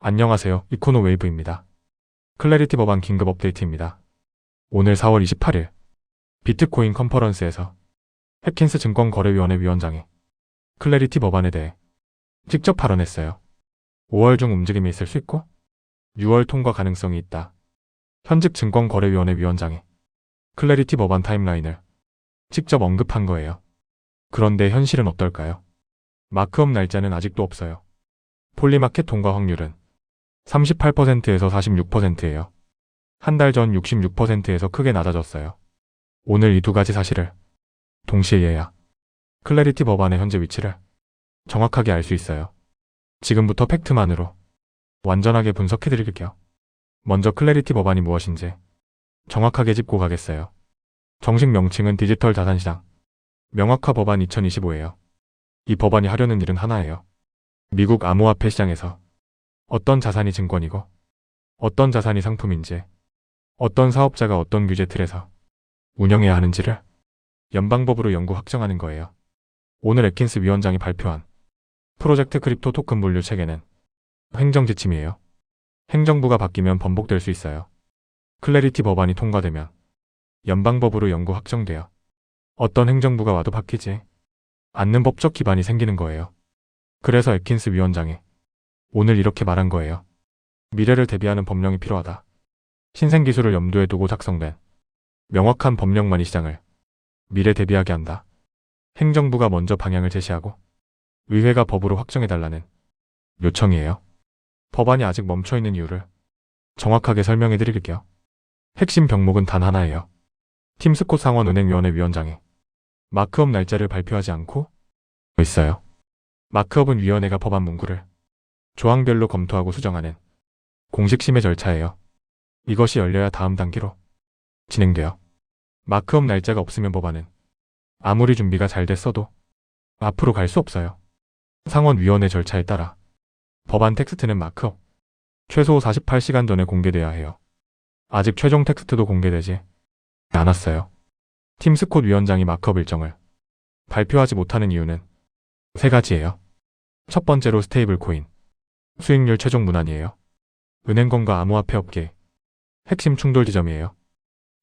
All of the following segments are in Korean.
안녕하세요. 이코노 웨이브입니다. 클래리티 법안 긴급 업데이트입니다. 오늘 4월 28일 비트코인 컨퍼런스에서 헵킨스 증권거래위원회 위원장이 클래리티 법안에 대해 직접 발언했어요. 5월 중 움직임이 있을 수 있고 6월 통과 가능성이 있다. 현직 증권거래위원회 위원장이 클래리티 법안 타임라인을 직접 언급한 거예요. 그런데 현실은 어떨까요? 마크업 날짜는 아직도 없어요. 폴리마켓 통과 확률은 38%에서 46%예요. 한 달 전 66%에서 크게 낮아졌어요. 오늘 이 두 가지 사실을 동시에 이해해야 클래리티 법안의 현재 위치를 정확하게 알 수 있어요. 지금부터 팩트만으로 완전하게 분석해드릴게요. 먼저 클래리티 법안이 무엇인지 정확하게 짚고 가겠어요. 정식 명칭은 디지털 자산시장 명확화 법안 2025예요. 이 법안이 하려는 일은 하나예요. 미국 암호화폐 시장에서 어떤 자산이 증권이고 어떤 자산이 상품인지 어떤 사업자가 어떤 규제 틀에서 운영해야 하는지를 연방법으로 연구 확정하는 거예요. 오늘 애킨스 위원장이 발표한 프로젝트 크립토 토큰 분류 체계는 행정지침이에요. 행정부가 바뀌면 번복될 수 있어요. 클래리티 법안이 통과되면 연방법으로 연구 확정되어 어떤 행정부가 와도 바뀌지 않는 법적 기반이 생기는 거예요. 그래서 애킨스 위원장이 오늘 이렇게 말한 거예요. 미래를 대비하는 법령이 필요하다. 신생기술을 염두에 두고 작성된 명확한 법령만이 시장을 미래 대비하게 한다. 행정부가 먼저 방향을 제시하고 의회가 법으로 확정해달라는 요청이에요. 법안이 아직 멈춰있는 이유를 정확하게 설명해 드릴게요. 핵심 병목은 단 하나예요. 팀스콧 상원은행위원회 위원장이 마크업 날짜를 발표하지 않고 있어요. 마크업은 위원회가 법안 문구를 조항별로 검토하고 수정하는 공식 심의 절차예요. 이것이 열려야 다음 단계로 진행돼요. 마크업 날짜가 없으면 법안은 아무리 준비가 잘 됐어도 앞으로 갈 수 없어요. 상원위원회 절차에 따라 법안 텍스트는 마크업 최소 48시간 전에 공개돼야 해요. 아직 최종 텍스트도 공개되지 않았어요. 팀스콧 위원장이 마크업 일정을 발표하지 못하는 이유는 세 가지예요. 첫 번째로 스테이블 코인 수익률 최종 문안이에요. 은행권과 암호화폐 업계 핵심 충돌 지점이에요.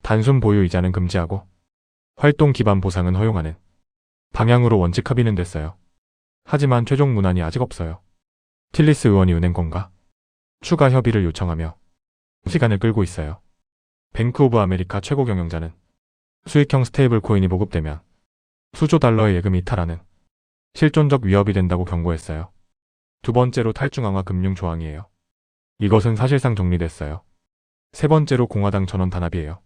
단순 보유 이자는 금지하고 활동 기반 보상은 허용하는 방향으로 원칙 합의는 됐어요. 하지만 최종 문안이 아직 없어요. 틸리스 의원이 은행권과 추가 협의를 요청하며 시간을 끌고 있어요. 뱅크 오브 아메리카 최고 경영자는 수익형 스테이블 코인이 보급되면 수조 달러의 예금이 이탈하는 실존적 위협이 된다고 경고했어요. 두 번째로 탈중앙화 금융 조항이에요. 이것은 사실상 정리됐어요. 세 번째로 공화당 전원 단합이에요.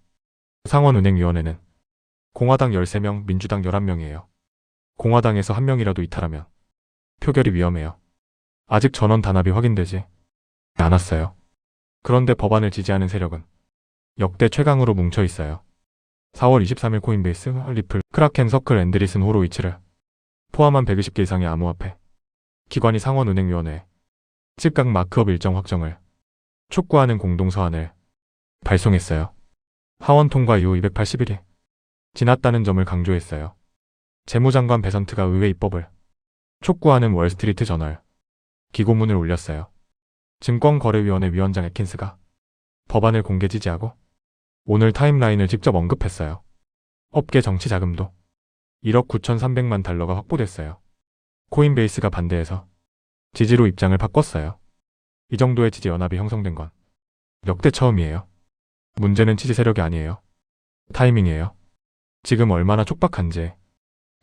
상원은행위원회는 공화당 13명, 민주당 11명이에요. 공화당에서 한 명이라도 이탈하면 표결이 위험해요. 아직 전원 단합이 확인되지 않았어요. 그런데 법안을 지지하는 세력은 역대 최강으로 뭉쳐 있어요. 4월 23일 코인베이스, 리플, 크라켄, 서클, 앤드리슨, 호로이츠를 포함한 120개 이상의 암호화폐 기관이 상원은행위원회에 즉각 마크업 일정 확정을 촉구하는 공동서한을 발송했어요. 하원 통과 이후 280일이 지났다는 점을 강조했어요. 재무장관 베선트가 의회 입법을 촉구하는 월스트리트 저널 기고문을 올렸어요. 증권거래위원회 위원장 애킨스가 법안을 공개 지지하고 오늘 타임라인을 직접 언급했어요. 업계 정치 자금도 1억 9,300만 달러가 확보됐어요. 코인베이스가 반대해서 지지로 입장을 바꿨어요. 이 정도의 지지 연합이 형성된 건 역대 처음이에요. 문제는 지지 세력이 아니에요. 타이밍이에요. 지금 얼마나 촉박한지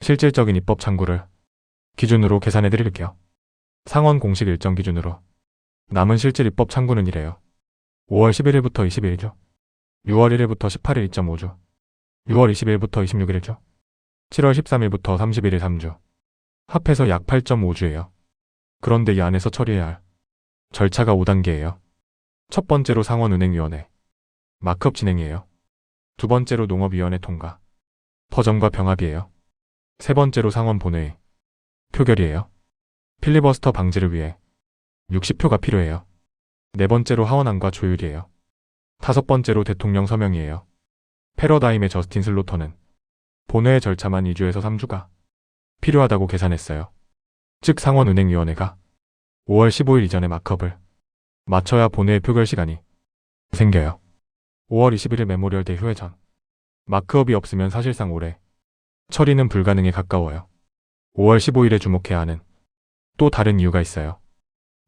실질적인 입법 창구를 기준으로 계산해 드릴게요. 상원 공식 일정 기준으로 남은 실질 입법 창구는 이래요. 5월 11일부터 21일이죠. 6월 1일부터 18일 2.5주, 6월 20일부터 26일이죠. 7월 13일부터 31일 3주, 합해서 약 8.5주예요. 그런데 이 안에서 처리해야 할 절차가 5단계예요. 첫 번째로 상원은행위원회, 마크업 진행이에요. 두 번째로 농업위원회 통과, 퍼점과 병합이에요. 세 번째로 상원 본회의, 표결이에요. 필리버스터 방지를 위해 60표가 필요해요. 네 번째로 하원안과 조율이에요. 다섯 번째로 대통령 서명이에요. 패러다임의 저스틴 슬로터는 본회의 절차만 2주에서 3주가 필요하다고 계산했어요. 즉 상원은행위원회가 5월 15일 이전에 마크업을 맞춰야 본회의 표결 시간이 생겨요. 5월 21일 메모리얼 데이 휴회 전. 마크업이 없으면 사실상 올해 처리는 불가능에 가까워요. 5월 15일에 주목해야 하는 또 다른 이유가 있어요.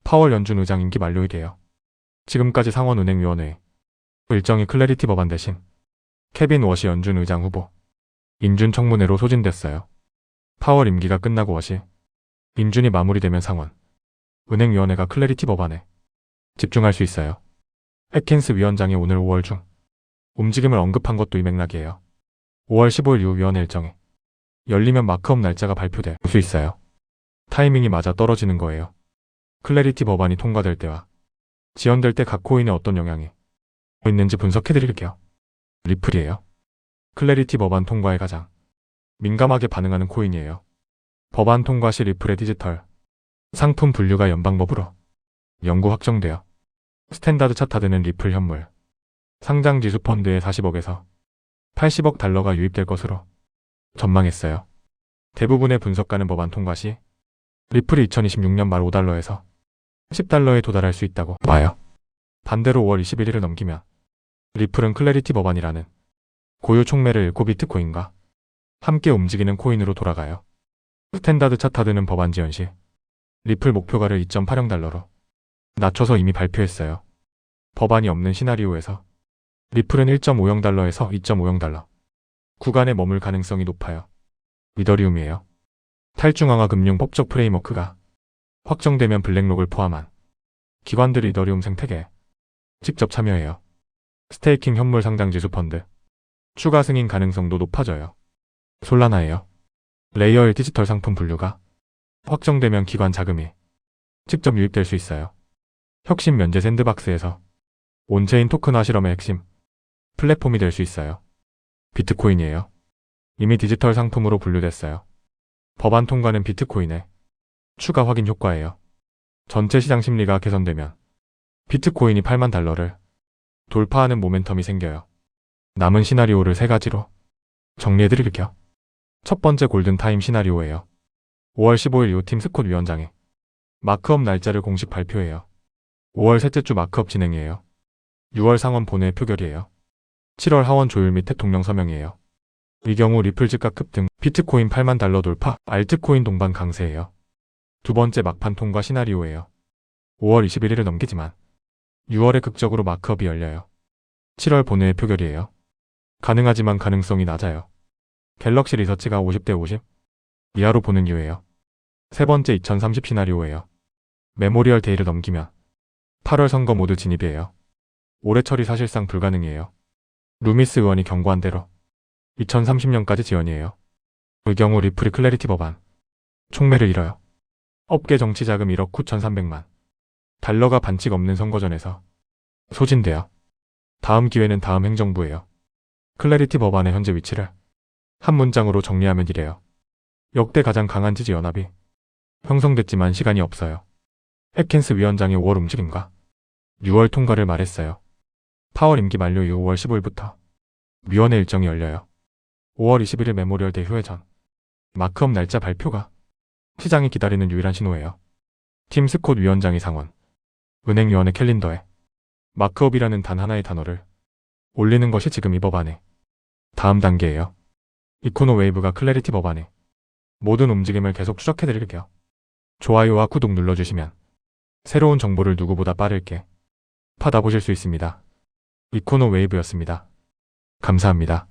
파월 연준 의장 임기 만료일이에요. 지금까지 상원은행위원회 일정이 클래리티 법안 대신 케빈 워시 연준 의장 후보 인준 청문회로 소진됐어요. 파월 임기가 끝나고 워시 인준이 마무리되면 상원 은행위원회가 클래리티 법안에 집중할 수 있어요. 해킨스 위원장이 오늘 5월 중 움직임을 언급한 것도 이 맥락이에요. 5월 15일 이후 위원회 일정이 열리면 마크업 날짜가 발표될 수 있어요. 타이밍이 맞아 떨어지는 거예요. 클래리티 법안이 통과될 때와 지연될 때 각 코인에 어떤 영향이 있는지 분석해드릴게요. 리플이에요. 클래리티 법안 통과에 가장 민감하게 반응하는 코인이에요. 법안 통과 시 리플의 디지털 상품 분류가 연방법으로 영구 확정되어 스탠다드 차트되는 리플 현물 상장 지수 펀드에 40억에서 80억 달러가 유입될 것으로 전망했어요. 대부분의 분석가는 법안 통과 시 리플이 2026년 말 5달러에서 10달러에 도달할 수 있다고 봐요. 반대로 5월 21일을 넘기면 리플은 클래리티 법안이라는 고유 촉매를 잃고 비트코인과 함께 움직이는 코인으로 돌아가요. 스탠다드 차트되는 법안 지연 시 리플 목표가를 2.80달러로 낮춰서 이미 발표했어요. 법안이 없는 시나리오에서 리플은 1.50달러에서 2.50달러 구간에 머물 가능성이 높아요. 이더리움이에요. 탈중앙화 금융 법적 프레임워크가 확정되면 블랙록을 포함한 기관들이 이더리움 생태계에 직접 참여해요. 스테이킹 현물 상장 지수 펀드 추가 승인 가능성도 높아져요. 솔라나예요. 레이어 1 디지털 상품 분류가 확정되면 기관 자금이 직접 유입될 수 있어요. 혁신 면제 샌드박스에서 온체인 토큰화 실험의 핵심 플랫폼이 될 수 있어요. 비트코인이에요. 이미 디지털 상품으로 분류됐어요. 법안 통과는 비트코인의 추가 확인 효과예요. 전체 시장 심리가 개선되면 비트코인이 8만 달러를 돌파하는 모멘텀이 생겨요. 남은 시나리오를 3가지로 정리해드릴게요. 첫 번째 골든타임 시나리오예요. 5월 15일 이후 팀 스콧 위원장이 마크업 날짜를 공식 발표해요. 5월 셋째 주 마크업 진행이에요. 6월 상원 본회의 표결이에요. 7월 하원 조율 및 대통령 서명이에요. 이 경우 리플 즉각 급등, 비트코인 8만 달러 돌파, 알트코인 동반 강세예요. 두 번째 막판 통과 시나리오예요. 5월 21일을 넘기지만 6월에 극적으로 마크업이 열려요. 7월 본회의 표결이에요. 가능하지만 가능성이 낮아요. 갤럭시 리서치가 50대 50 이하로 보는 이유예요. 세 번째 2030 시나리오예요. 메모리얼 데이를 넘기면 8월 선거 모두 진입이에요. 올해 처리 사실상 불가능이에요. 루미스 의원이 경고한 대로 2030년까지 지연이에요. 이 경우 리플이 클래리티 법안 촉매를 잃어요. 업계 정치 자금 1억 9,300만 달러가 반칙 없는 선거전에서 소진돼요. 다음 기회는 다음 행정부예요. 클래리티 법안의 현재 위치를 한 문장으로 정리하면 이래요. 역대 가장 강한 지지 연합이 형성됐지만 시간이 없어요. 해킨스 위원장이 5월 움직임과 6월 통과를 말했어요. 파월 임기 만료 이후 5월 15일부터 위원회 일정이 열려요. 5월 21일 메모리얼 데이 휴회 전 마크업 날짜 발표가 시장이 기다리는 유일한 신호예요. 팀 스콧 위원장이 상원 은행위원회 캘린더에 마크업이라는 단 하나의 단어를 올리는 것이 지금 이 법안의 다음 단계예요. 이코노 웨이브가 클래리티 법안의 모든 움직임을 계속 추적해드릴게요. 좋아요와 구독 눌러주시면 새로운 정보를 누구보다 빠르게 받아보실 수 있습니다. 이코노 웨이브였습니다. 감사합니다.